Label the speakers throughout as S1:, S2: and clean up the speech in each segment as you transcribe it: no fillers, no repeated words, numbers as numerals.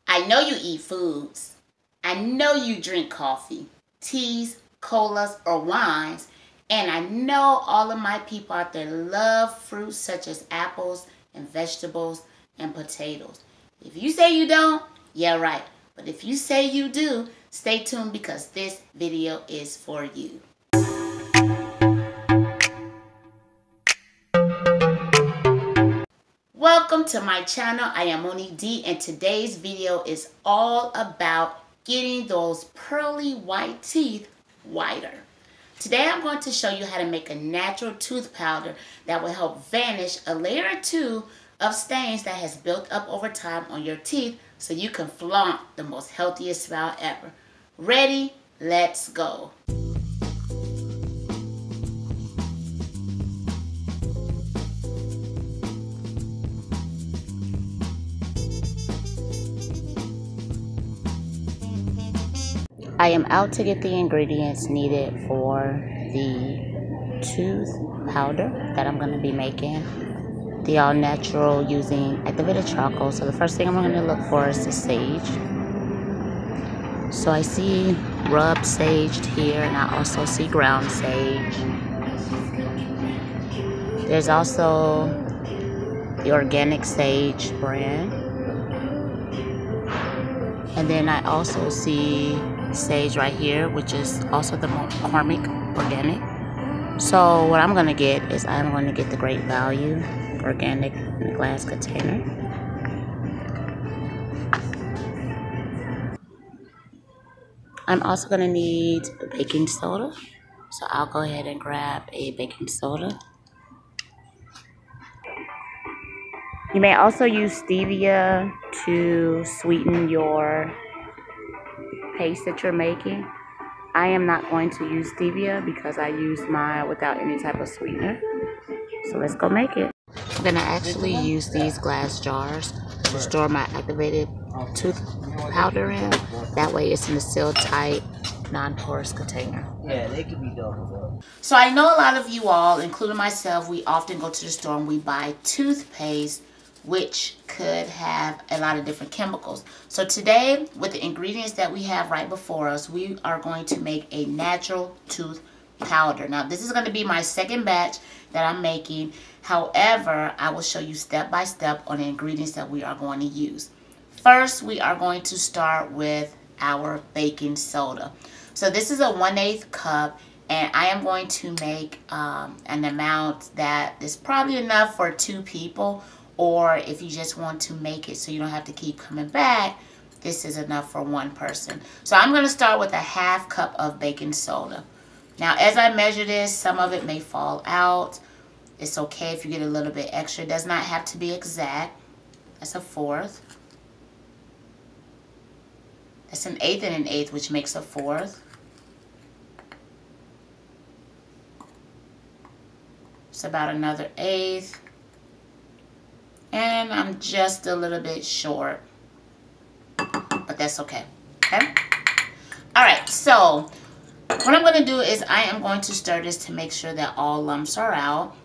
S1: I know you eat foods. I know you drink coffee, teas, colas, or wines. And I know all of my people out there love fruits such as apples and vegetables and potatoes. If you say you don't, yeah, right. But if you say you do, stay tuned because this video is for you. Welcome to my channel. I am Monique D, and today's video is all about getting those pearly white teeth whiter. Today I'm going to show you how to make a natural tooth powder that will help vanish a layer or two of stains that has built up over time on your teeth so you can flaunt the most healthiest smile ever. Ready? Let's go. I am out to get the ingredients needed for the tooth powder that I'm going to be making. The all natural using activated charcoal. So the first thing I'm going to look for is the sage. So I see rubbed sage here, and I also see ground sage. There's also the organic sage brand. And then I also see sage right here, which is also the McCormick organic. So what I'm going to get is I'm going to get the Great Value organic in a glass container. I'm also going to need baking soda, so I'll go ahead and grab a baking soda. You may also use stevia to sweeten your paste that you're making. I am not going to use stevia because I use mine without any type of sweetener. So let's go make it. I'm going to actually use these glass jars to store my activated tooth powder in. That way it's in a sealed tight, non-porous container.
S2: Yeah, they could be double.
S1: So I know a lot of you all, including myself, we often go to the store and we buy toothpaste, which could have a lot of different chemicals. So today, with the ingredients that we have right before us, we are going to make a natural tooth powder. Now, this is going to be my second batch that I'm making. However, I will show you step by step on the ingredients that we are going to use. First, we are going to start with our baking soda. So this is a 1/8 cup, and I am going to make an amount that is probably enough for 2 people. Or if you just want to make it so you don't have to keep coming back, this is enough for 1 person. So I'm going to start with a 1/2 cup of baking soda. Now, as I measure this, some of it may fall out. It's okay if you get a little bit extra. It does not have to be exact. That's a 1/4. That's an 1/8 and an 1/8, which makes a 1/4. It's about another 1/8. And I'm just a little bit short, but that's okay. Okay. All right. So what I'm going to do is I am going to stir this to make sure that all lumps are out.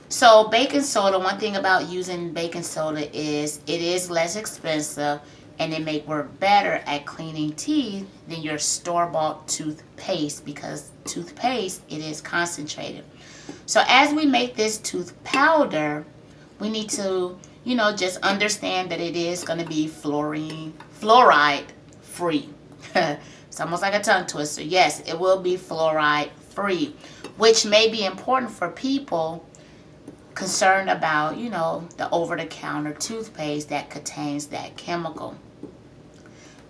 S1: So baking soda, one thing about using baking soda is it is less expensive and it may work better at cleaning teeth than your store-bought toothpaste, because toothpaste, it is concentrated. So as we make this tooth powder, we need to, you know, just understand that it is going to be fluoride free. It's almost like a tongue twister. Yes, it will be fluoride free, which may be important for people concerned about, you know, the over-the-counter toothpaste that contains that chemical.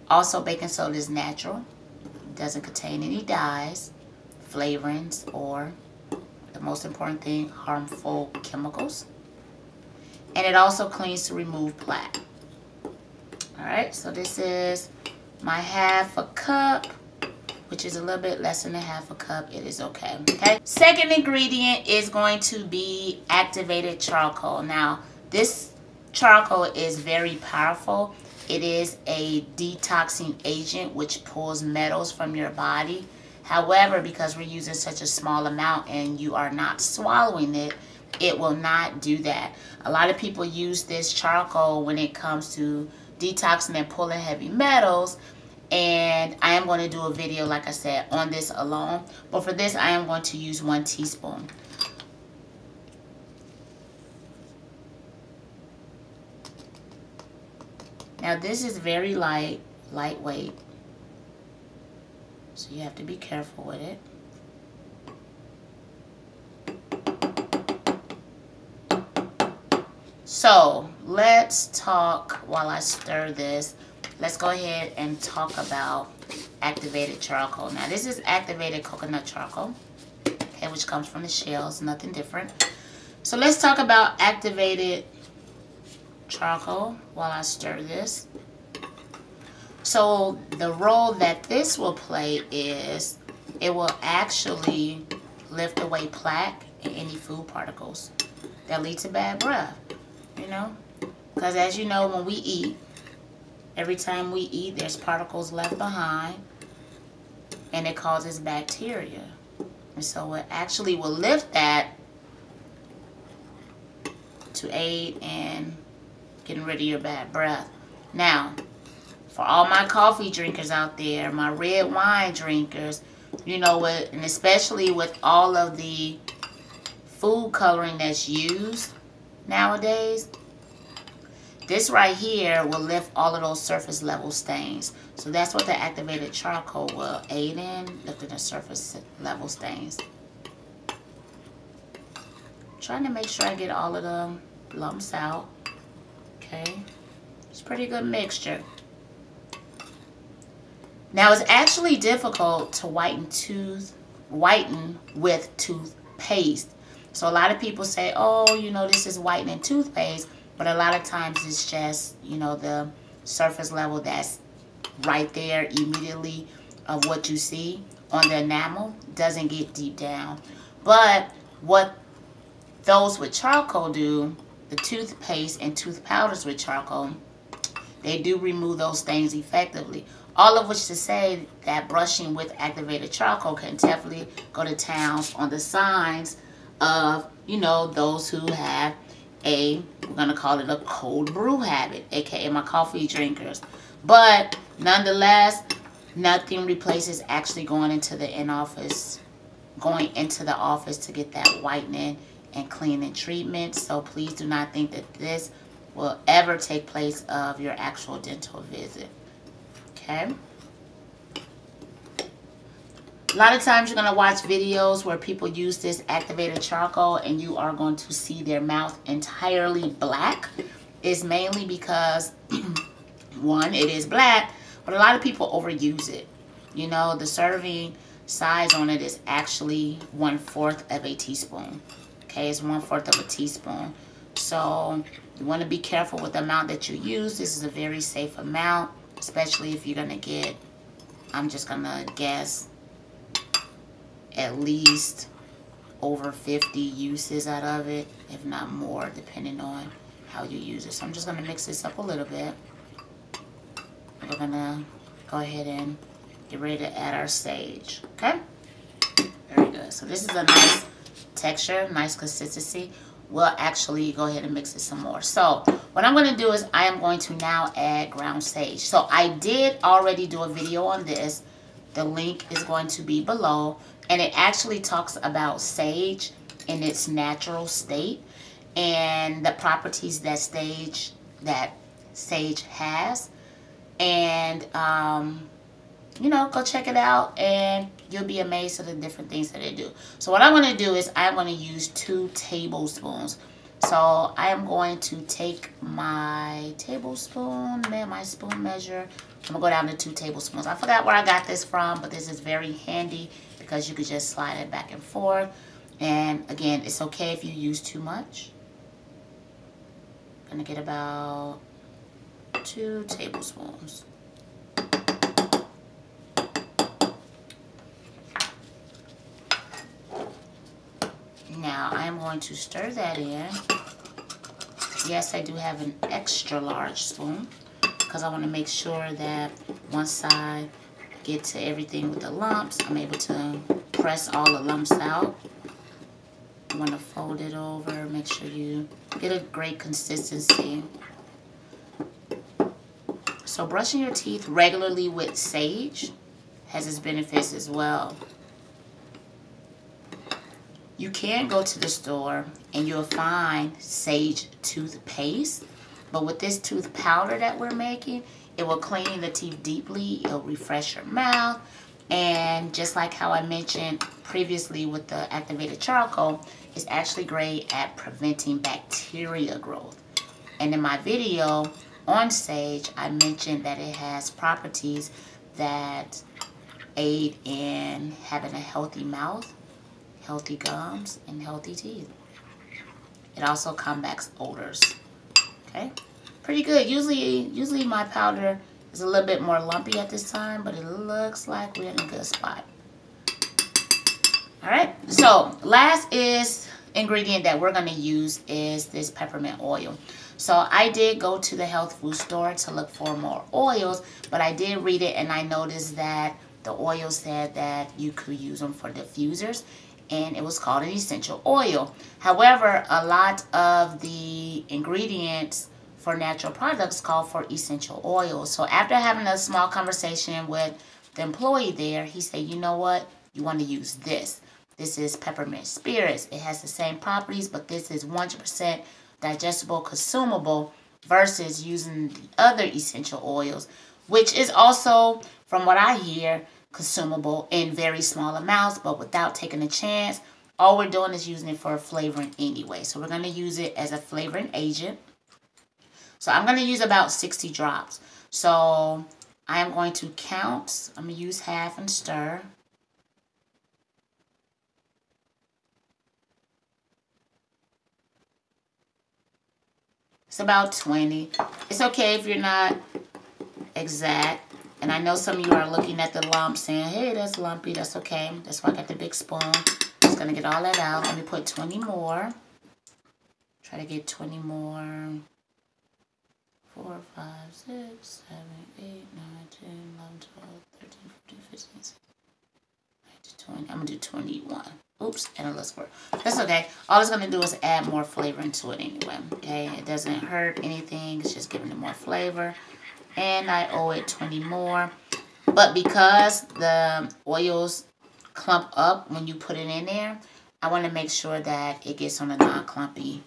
S1: Also, baking soda is natural. It doesn't contain any dyes, flavorings, or, the most important thing, harmful chemicals. And it also cleans to remove plaque. Alright, so this is my 1/2 cup, which is a little bit less than a 1/2 cup. It is okay. Okay. Second ingredient is going to be activated charcoal. Now, this charcoal is very powerful. It is a detoxing agent which pulls metals from your body. However, because we're using such a small amount and you are not swallowing it, it will not do that. A lot of people use this charcoal when it comes to detoxing and pulling heavy metals. And I am going to do a video, like I said, on this alone. But for this, I am going to use 1 teaspoon. Now this is very lightweight. So you have to be careful with it. So let's talk while I stir this. Let's go ahead and talk about activated charcoal. Now this is activated coconut charcoal, okay, which comes from the shells, nothing different. So let's talk about activated charcoal while I stir this. So the role that this will play is it will actually lift away plaque and any food particles that lead to bad breath, you know, because as you know, when we eat, every time we eat, there's particles left behind, and it causes bacteria. And so it actually will lift that to aid in getting rid of your bad breath. Now, for all my coffee drinkers out there, my red wine drinkers, you know what, and especially with all of the food coloring that's used nowadays, this right here will lift all of those surface level stains. So that's what the activated charcoal will aid in, lifting the surface level stains. I'm trying to make sure I get all of the lumps out. Okay, it's a pretty good mixture. Now it's actually difficult to whiten with toothpaste. So a lot of people say, oh, you know, this is whitening toothpaste. But a lot of times it's just, you know, the surface level that's right there immediately of what you see on the enamel doesn't get deep down. But what those with charcoal do, the toothpaste and tooth powders with charcoal, they do remove those stains effectively. All of which to say that brushing with activated charcoal can definitely go to town on the signs of, you know, those who have we're going to call it a cold brew habit, aka my coffee drinkers. But nonetheless, nothing replaces actually going into the office to get that whitening and cleaning treatment. So please do not think that this will ever take place of your actual dental visit. Okay? A lot of times you're going to watch videos where people use this activated charcoal and you are going to see their mouth entirely black. It's mainly because, one, it is black, but a lot of people overuse it. You know, the serving size on it is actually 1/4 of a teaspoon. Okay, it's 1/4 of a teaspoon. So you want to be careful with the amount that you use. This is a very safe amount, especially if you're going to get, I'm just going to guess, at least over 50 uses out of it, if not more, depending on how you use it. So I'm just going to mix this up a little bit. We're going to go ahead and get ready to add our sage. Okay? Very good. So this is a nice texture, nice consistency. We'll actually go ahead and mix it some more. So what I'm going to do is I am going to now add ground sage. So I did already do a video on this. The link is going to be below. And it actually talks about sage in its natural state and the properties that sage has. And, you know, go check it out and you'll be amazed at the different things that they do. So what I'm going to do is I'm going to use 2 tablespoons. So I am going to take my tablespoon, my spoon measure. I'm going to go down to 2 tablespoons. I forgot where I got this from, but this is very handy because you could just slide it back and forth. And again, it's okay if you use too much. I'm going to get about 2 tablespoons. Now I am going to stir that in. Yes, I do have an extra large spoon because I want to make sure that once I get to everything with the lumps, I'm able to press all the lumps out. I want to fold it over, make sure you get a great consistency. So brushing your teeth regularly with sage has its benefits as well. You can go to the store and you'll find sage toothpaste, but with this tooth powder that we're making, it will clean the teeth deeply, it'll refresh your mouth, and just like how I mentioned previously with the activated charcoal, it's actually great at preventing bacteria growth. And in my video on sage, I mentioned that it has properties that aid in having a healthy mouth, healthy gums, and healthy teeth. It also combats odors. Okay, pretty good. Usually my powder is a little bit more lumpy at this time, but it looks like we're in a good spot. All right, so last ingredient that we're going to use is this peppermint oil. So I did go to the health food store to look for more oils, but I did read it and I noticed that the oil said that you could use them for diffusers, and it was called an essential oil. However, a lot of the ingredients for natural products call for essential oils. So after having a small conversation with the employee there, he said, you know what, you want to use this. This is peppermint spirits. It has the same properties, but this is 100% digestible, consumable, versus using the other essential oils, which is also, from what I hear, consumable in very small amounts, but without taking a chance. All we're doing is using it for flavoring anyway. So we're going to use it as a flavoring agent. So I'm going to use about 60 drops. So I am going to count. I'm going to use half and stir. It's about 20. It's okay if you're not exact. And I know some of you are looking at the lump saying, hey, that's lumpy. That's okay. That's why I got the big spoon. Just going to get all that out. Let me put 20 more. Try to get 20 more. 4, 5, 6, 7, 8, 9, 10, 11, 12, 13, 14, 15, 16, 19, 20. I'm going to do 21. Oops, and a list word. That's okay. All it's going to do is add more flavor into it anyway. Okay, it doesn't hurt anything. It's just giving it more flavor. And I owe it 20 more. But because the oils clump up when you put it in there, I want to make sure that it gets on the non-clumpy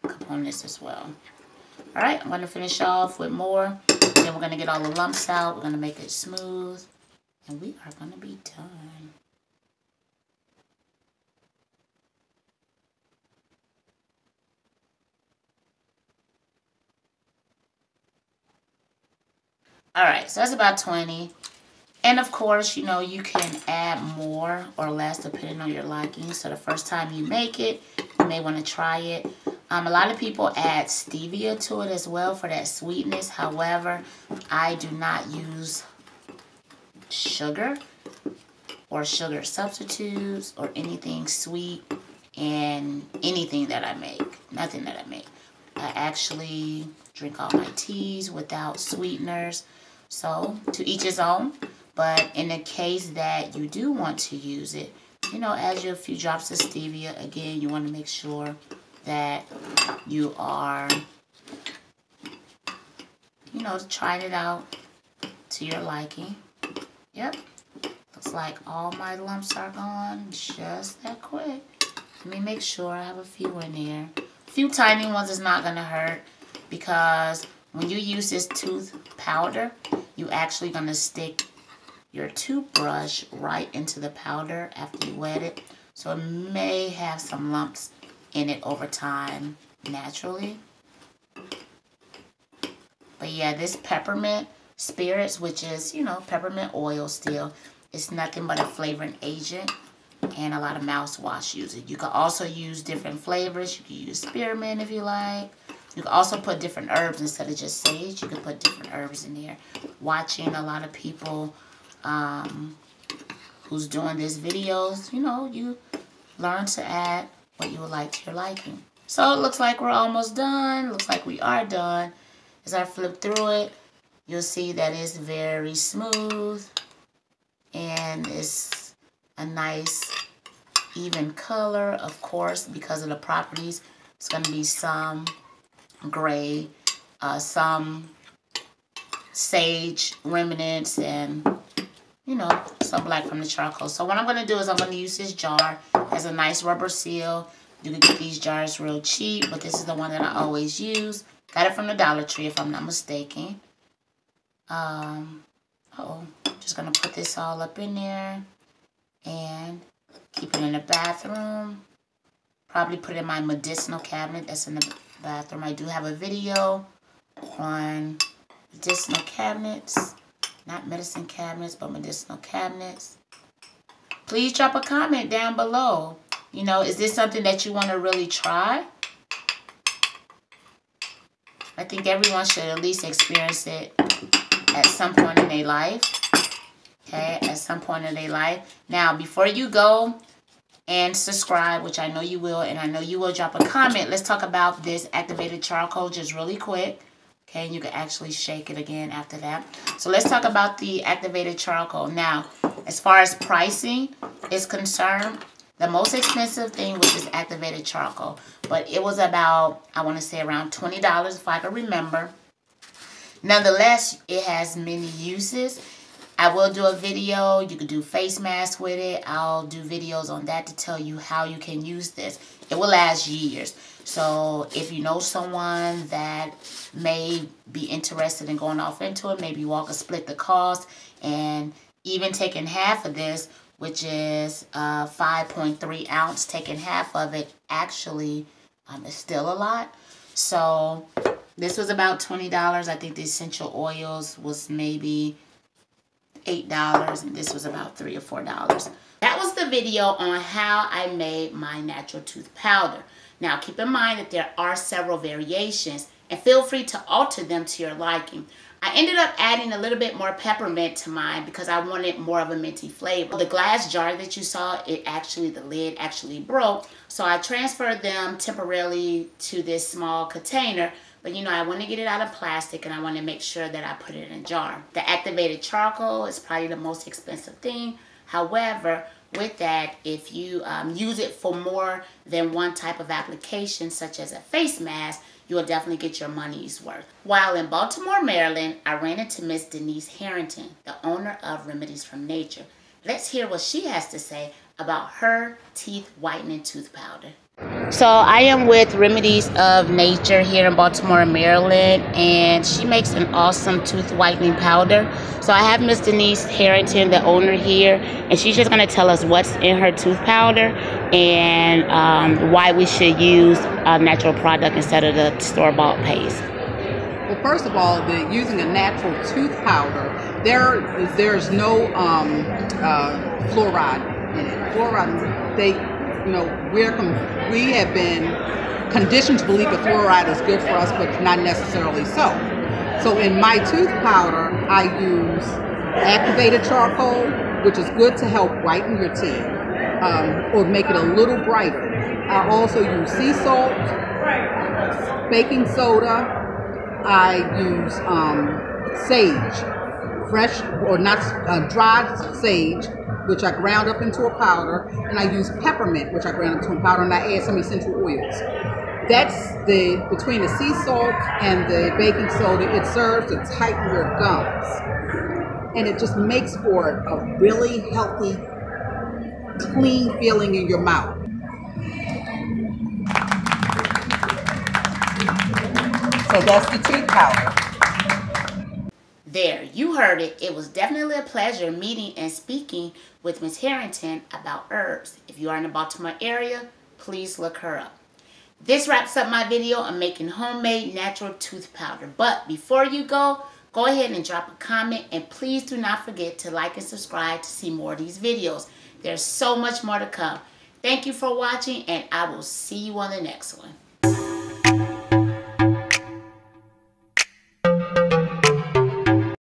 S1: components as well. All right, I'm going to finish off with more. Then we're going to get all the lumps out. We're going to make it smooth. And we are going to be done. All right, so that's about 20. And of course, you know, you can add more or less depending on your liking. So the first time you make it, you may want to try it. A lot of people add stevia to it as well for that sweetness. However, I do not use sugar or sugar substitutes or anything sweet in anything that I make. Nothing that I make. I actually drink all my teas without sweeteners. So, to each his own. But in the case that you do want to use it, you know, add you a few drops of stevia. Again, you want to make sure that you are, you know, trying it out to your liking. Yep. Looks like all my lumps are gone just that quick. Let me make sure I have a few in there. A few tiny ones is not going to hurt, because when you use this tooth powder, you actually going to stick your toothbrush right into the powder after you wet it. So it may have some lumps in it over time naturally. But yeah, this peppermint spirits, which is, you know, peppermint oil still, it's nothing but a flavoring agent, and a lot of mouthwash use it. You can also use different flavors. You can use spearmint if you like. You can also put different herbs instead of just sage. You can put different herbs in there. Watching a lot of people who's doing these videos, you know, you learn to add what you would like to your liking. So it looks like we're almost done. Looks like we are done. As I flip through it, you'll see that it's very smooth and it's a nice even color. Of course, because of the properties, it's going to be some gray, some sage remnants and, you know, some black from the charcoal. So what I'm going to do is I'm going to use this jar. It has a nice rubber seal. You can get these jars real cheap, but this is the one that I always use. Got it from the Dollar Tree if I'm not mistaken. Just going to put this all up in there and keep it in the bathroom. Probably put it in my medicinal cabinet that's in the bathroom. I do have a video on medicinal cabinets. Not medicine cabinets, but medicinal cabinets. Please drop a comment down below. You know, is this something that you want to really try? I think everyone should at least experience it at some point in their life. Okay, at some point in their life. Now, before you go and subscribe, which I know you will, and I know you will drop a comment, let's talk about this activated charcoal just really quick. Okay, and you can actually shake it again after that. So let's talk about the activated charcoal. Now, as far as pricing is concerned, the most expensive thing was this activated charcoal. But it was about, I want to say around $20 if I can remember. Nonetheless, it has many uses. I will do a video. You can do face masks with it. I'll do videos on that to tell you how you can use this. It will last years. So if you know someone that may be interested in going off into it, maybe y'all can split the cost, and even taking half of this, which is 5.3 ounce, taking half of it actually is still a lot. So this was about $20. I think the essential oils was maybe $8, and this was about $3 or $4. That was the video on how I made my natural tooth powder. Now keep in mind that there are several variations, and feel free to alter them to your liking. I ended up adding a little bit more peppermint to mine because I wanted more of a minty flavor. The glass jar that you saw, the lid actually broke, so I transferred them temporarily to this small container. But you know, I want to get it out of plastic, and I want to make sure that I put it in a jar. The activated charcoal is probably the most expensive thing. However, with that, if you use it for more than one type of application, such as a face mask, you will definitely get your money's worth. While in Baltimore, Maryland, I ran into Miss Denise Harrington, the owner of Remedies from Nature. Let's hear what she has to say about her teeth whitening tooth powder. So I am with Remedies of Nature here in Baltimore, Maryland, and she makes an awesome tooth whitening powder. So I have Miss Denise Harrington, the owner here, and she's just going to tell us what's in her tooth powder and why we should use a natural product instead of the store-bought paste.
S3: Well, first of all, using a natural tooth powder, there's no fluoride in it. Fluoride, we have been conditioned to believe that fluoride is good for us, but not necessarily so. So in my tooth powder, I use activated charcoal, which is good to help whiten your teeth or make it a little brighter. I also use sea salt, baking soda. I use sage, fresh or not dried sage, which I ground up into a powder, and I use peppermint, which I ground up into a powder, and I add some essential oils. That's between the sea salt and the baking soda, it serves to tighten your gums. And it just makes for a really healthy, clean feeling in your mouth. So that's the tooth powder.
S1: There, you heard it. It was definitely a pleasure meeting and speaking with Ms. Harrington about herbs. If you are in the Baltimore area, please look her up. This wraps up my video on making homemade natural tooth powder. But before you go ahead and drop a comment, and please do not forget to like and subscribe to see more of these videos. There's so much more to come. Thank you for watching, and I will see you on the next one.